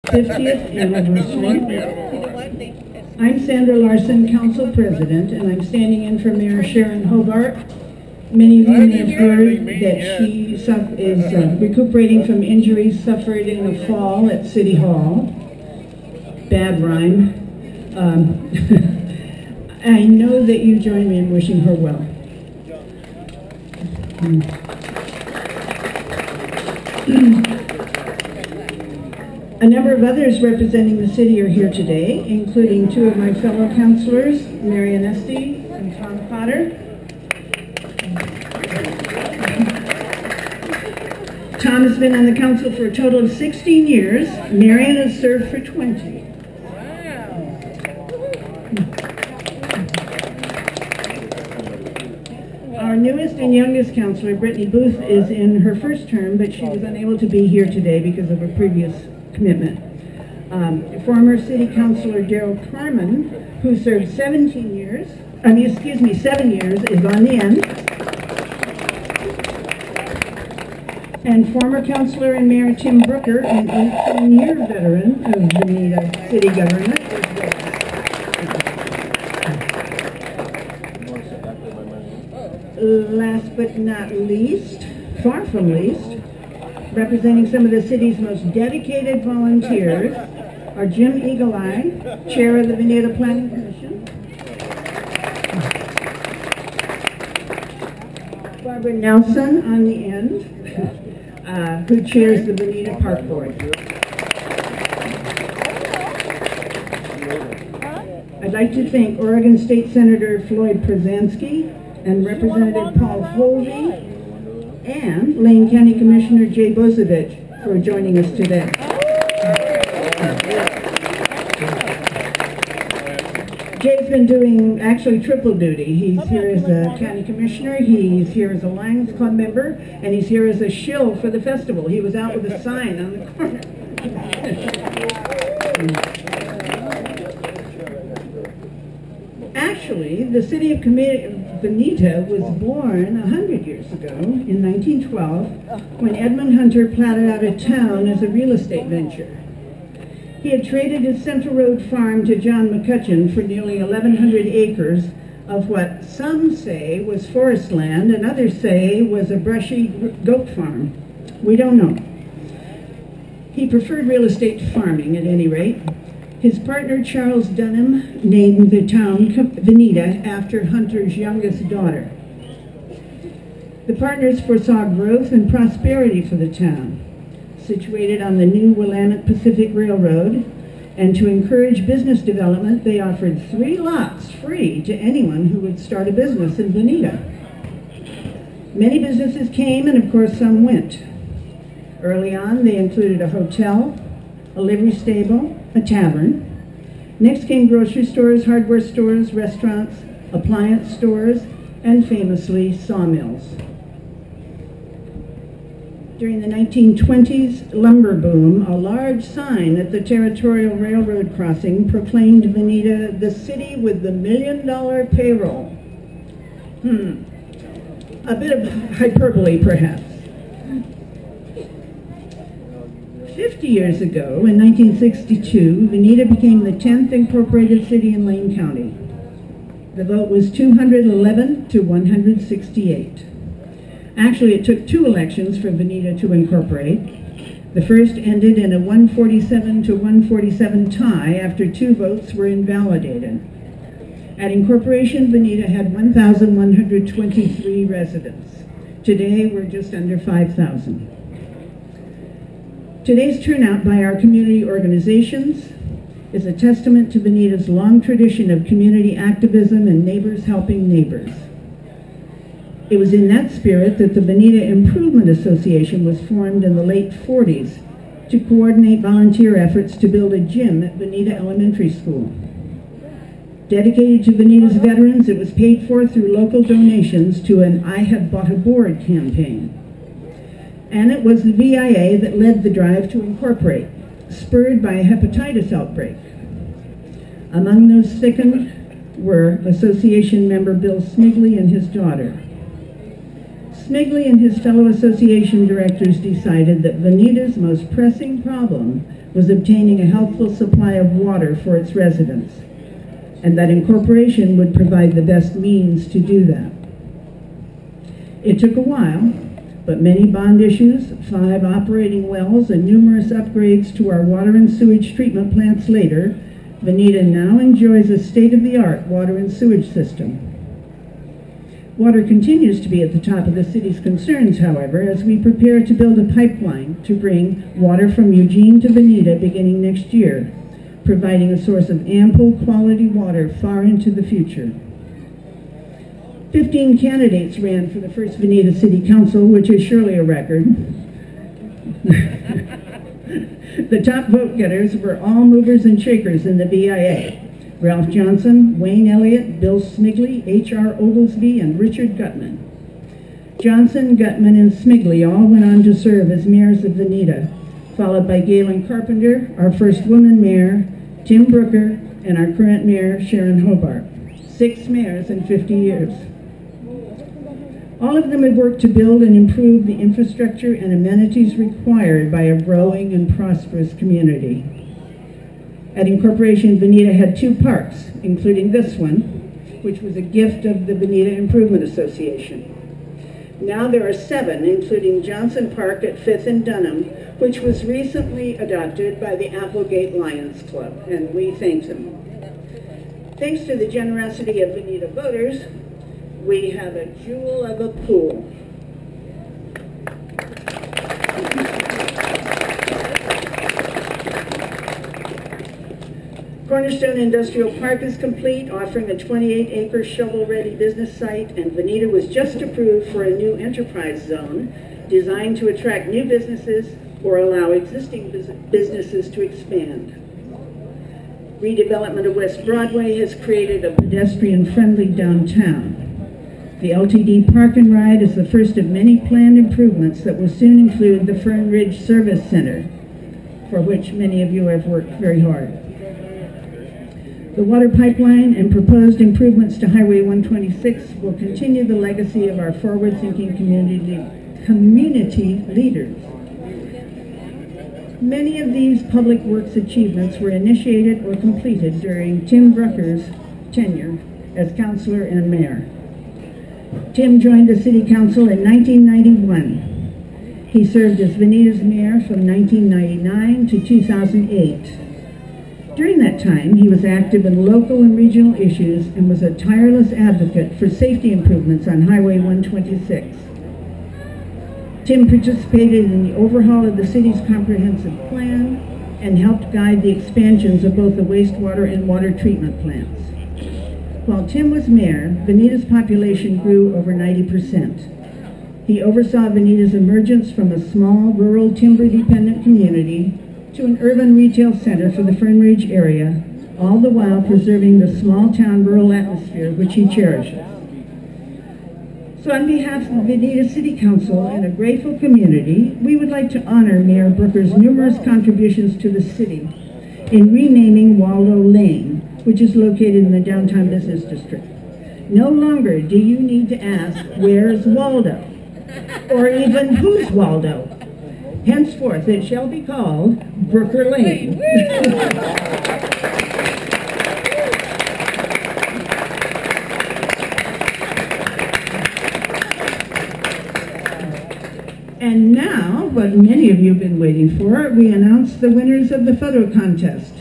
50th anniversary. I'm Sandra Larson, Council President, and I'm standing in for Mayor Sharon Hobart. Many of you may have heard that she is recuperating from injuries suffered in the fall at City Hall. Bad rhyme. I know that you join me in wishing her well. A number of others representing the city are here today, including two of my fellow councilors, Marion Esty and Tom Potter. Tom has been on the council for a total of 16 years. Marion has served for 20. Our newest and youngest councilor, Brittany Booth, is in her first term, but she was unable to be here today because of a previous commitment. Former City Councilor Daryl Carmen, who served 7 years, is on the end. And former Councilor and Mayor Tim Brooker, an 18-year veteran of Veneta city government. Last but not least, far from least, representing some of the city's most dedicated volunteers are Jim Eagle Eye, Chair of the Veneta Planning Commission, Barbara Nelson on the end, who chairs the Veneta Park Board. I'd like to thank Oregon State Senator Floyd Przansky and Representative Paul Holvey and Lane County Commissioner Jay Bozovich for joining us today. Jay's been doing actually triple duty. He's here as a county commissioner, he's here as a Lions Club member, and he's here as a shill for the festival. He was out with a sign on the corner. Actually, the city of Veneta was born 100 years ago, in 1912, when Edmund Hunter platted out a town as a real estate venture. He had traded his Central Road farm to John McCutcheon for nearly 1,100 acres of what some say was forest land and others say was a brushy goat farm. We don't know. He preferred real estate to farming at any rate. His partner, Charles Dunham, named the town Veneta after Hunter's youngest daughter. The partners foresaw growth and prosperity for the town, situated on the new Willamette Pacific Railroad, and to encourage business development, they offered 3 lots free to anyone who would start a business in Veneta. Many businesses came, and of course some went. Early on, they included a hotel, a livery stable, a tavern. Next came grocery stores, hardware stores, restaurants, appliance stores, and famously sawmills. During the 1920s lumber boom, a large sign at the Territorial Railroad crossing proclaimed Veneta the city with the $1 million payroll. A bit of hyperbole, perhaps. 50 years ago, in 1962, Veneta became the 10th incorporated city in Lane County. The vote was 211 to 168. Actually, it took 2 elections for Veneta to incorporate. The first ended in a 147 to 147 tie after 2 votes were invalidated. At incorporation, Veneta had 1,123 residents. Today, we're just under 5,000. Today's turnout by our community organizations is a testament to Veneta's long tradition of community activism and neighbors helping neighbors. It was in that spirit that the Veneta Improvement Association was formed in the late 40s to coordinate volunteer efforts to build a gym at Veneta Elementary School. Dedicated to Veneta's veterans, it was paid for through local donations to an I Have Bought a Board campaign. And it was the VIA that led the drive to incorporate, spurred by a hepatitis outbreak. Among those sickened were association member Bill Smigley and his daughter. Smigley and his fellow association directors decided that Veneta's most pressing problem was obtaining a healthful supply of water for its residents, and that incorporation would provide the best means to do that. It took a while, but many bond issues, 5 operating wells, and numerous upgrades to our water and sewage treatment plants later, Veneta now enjoys a state-of-the-art water and sewage system. Water continues to be at the top of the city's concerns, however, as we prepare to build a pipeline to bring water from Eugene to Veneta beginning next year, providing a source of ample quality water far into the future. 15 candidates ran for the first Veneta City Council, which is surely a record. The top vote getters were all movers and shakers in the BIA. Ralph Johnson, Wayne Elliott, Bill Smigley, H.R. Oglesby, and Richard Gutman. Johnson, Gutman, and Smigley all went on to serve as mayors of Veneta, followed by Galen Carpenter, our first woman mayor, Tim Brooker, and our current mayor, Sharon Hobart. 6 mayors in 50 years. All of them have worked to build and improve the infrastructure and amenities required by a growing and prosperous community. At incorporation, Veneta had 2 parks, including this one, which was a gift of the Veneta Improvement Association. Now there are 7, including Johnson Park at 5th and Dunham, which was recently adopted by the Applegate Lions Club, and we thank them. Thanks to the generosity of Veneta voters, we have a jewel of a pool. Cornerstone Industrial Park is complete, offering a 28-acre shovel-ready business site, and Veneta was just approved for a new enterprise zone designed to attract new businesses or allow existing businesses to expand. Redevelopment of West Broadway has created a pedestrian-friendly downtown. The LTD Park and Ride is the first of many planned improvements that will soon include the Fern Ridge Service Center, for which many of you have worked very hard. The water pipeline and proposed improvements to Highway 126 will continue the legacy of our forward-thinking community leaders. Many of these public works achievements were initiated or completed during Tim Brucker's tenure as councilor and mayor. Tim joined the City Council in 1991. He served as Veneta's mayor from 1999 to 2008. During that time, he was active in local and regional issues and was a tireless advocate for safety improvements on Highway 126. Tim participated in the overhaul of the city's comprehensive plan and helped guide the expansions of both the wastewater and water treatment plants. While Tim was mayor, Veneta's population grew over 90%. He oversaw Veneta's emergence from a small, rural, timber-dependent community to an urban retail center for the Fern Ridge area, all the while preserving the small-town rural atmosphere which he cherishes. So on behalf of the Veneta City Council and a grateful community, we would like to honor Mayor Brooker's numerous contributions to the city in renaming Waldo Lane, which is located in the downtown business district. No longer do you need to ask, where's Waldo? Or even, who's Waldo? Henceforth, it shall be called Brooker Lane. And now, what many of you have been waiting for, we announce the winners of the photo contest.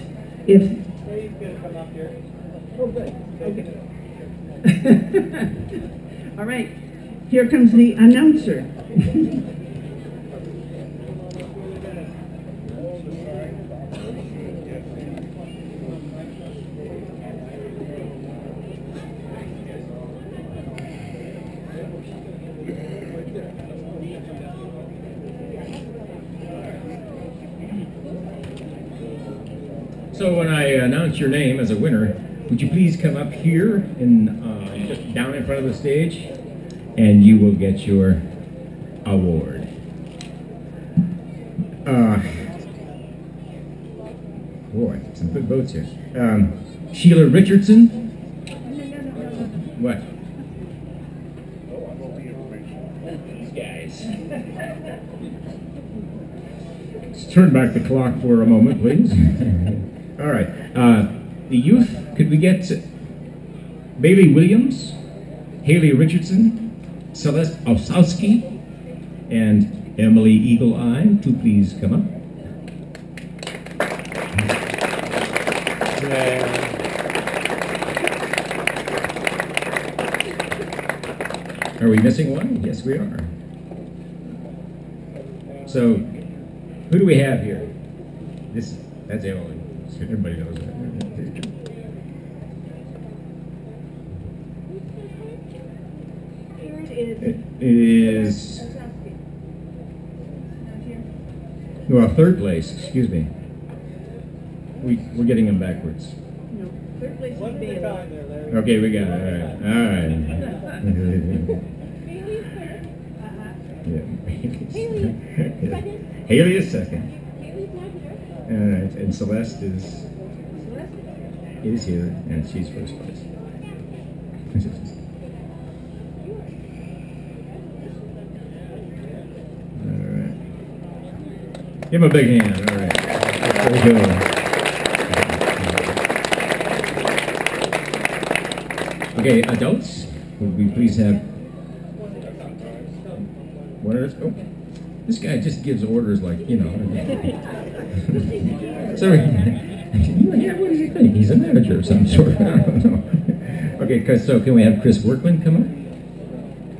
If you can come up here. Oh, good. Okay. All right. Here comes the announcer. So when I announce your name as a winner, would you please come up here and just down in front of the stage, and you will get your award. Boy, some good votes here. Sheila Richardson. What? These guys. turn back the clock for a moment, please. All right. The youth, could we get Bailey Williams, Haley Richardson, Celeste Osowski, and Emily Eagle Eye to please come up. Are we missing one? Yes, we are. So, who do we have here? That's Emily. Everybody knows that. It is. Well, third place. Excuse me. We're getting them backwards. No, third place is Bailey. Okay, we got it. All right. Haley is second. All right, and Celeste is here, and she's first place. All right. Give him a big hand. All right. Very good. Okay, adults, would we please have orders? Oh, this guy just gives orders like, you know. Sorry. Yeah, what does he think? He's a manager of some sort. I don't know. Okay, so can we have Chris Workman come up?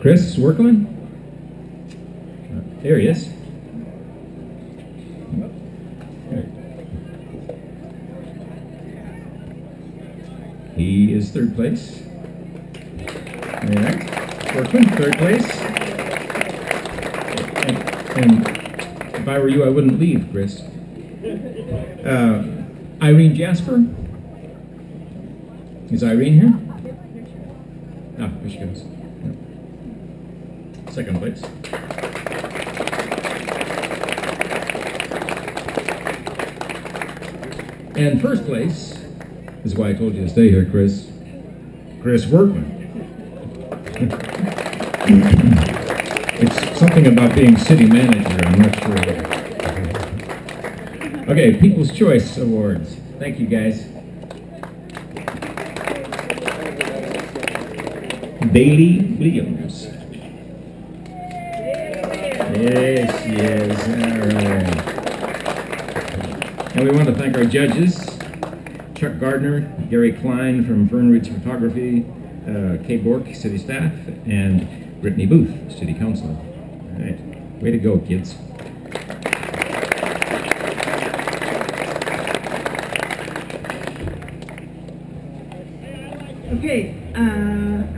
Chris Workman? There he is. He is third place. All right. Workman, third place. And if I were you, I wouldn't leave, Chris. Irene Jasper. Is Irene here? Ah, there she goes. Second place. And first place is why I told you to stay here, Chris. Chris Workman. It's something about being city manager, I'm not sure. Okay, People's Choice Awards. Thank you, guys. Bailey Williams. Yes, yes, all right. And we want to thank our judges, Chuck Gardner, Gary Klein from Fernridge Photography, Kay Bork, city staff, and Brittany Booth, city council. All right, way to go, kids. Okay,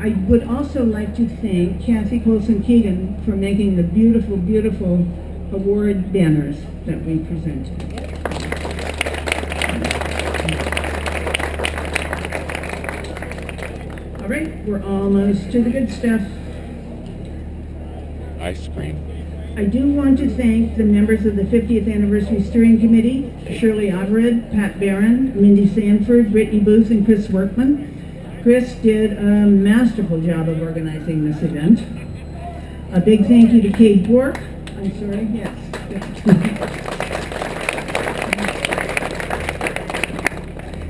I would also like to thank Kathy Colson-Keegan for making the beautiful, beautiful award banners that we presented. All right, we're almost to the good stuff. Ice cream. I do want to thank the members of the 50th Anniversary Steering Committee, Shirley Ottered, Pat Barron, Mindy Sanford, Brittany Booth, and Chris Workman. Chris did a masterful job of organizing this event. A big thank you to Kate Bork. I'm sorry, yes.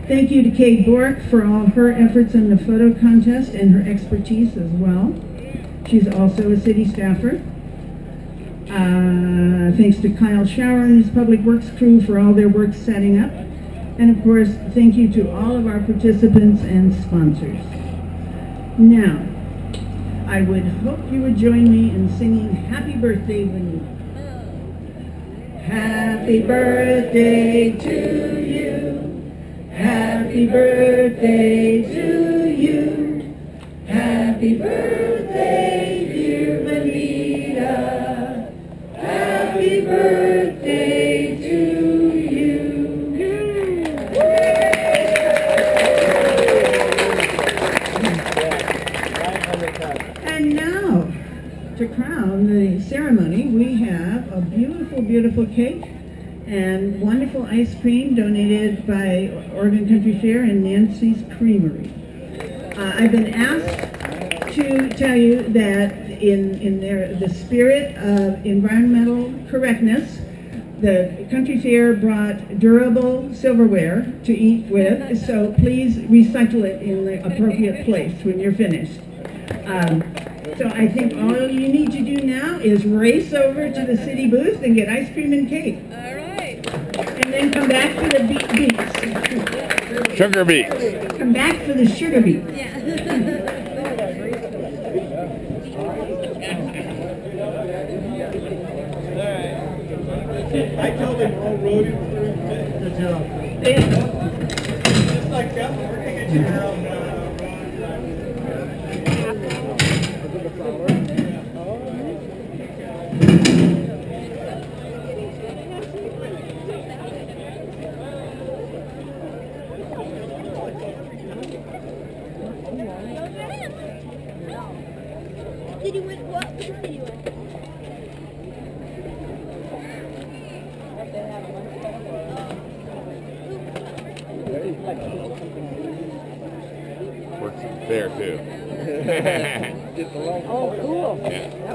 Thank you to Kate Bork for all her efforts in the photo contest and her expertise as well. She's also a city staffer. Thanks to Kyle Shower and his Public Works crew for all their work setting up. And of course, thank you to all of our participants and sponsors. Now, I would hope you would join me in singing Happy Birthday Veneta. Happy birthday to you. Happy birthday to you. Happy birthday, dear Veneta. Happy birthday to you. And now, to crown the ceremony, we have a beautiful, beautiful cake and wonderful ice cream donated by Oregon Country Fair and Nancy's Creamery. I've been asked to tell you that in the spirit of environmental correctness, The country fair brought durable silverware to eat with, so please recycle it in the appropriate place when you're finished. So I think all you need to do now is race over to the city booth and get ice cream and cake. All right. And then come back for the beets. Sugar beets. Come back for the sugar beets. Yeah. I told him all road through. Good job. Just like that, we're gonna get you around. Did you win? What did you win? Works there too. Oh, cool. Yeah.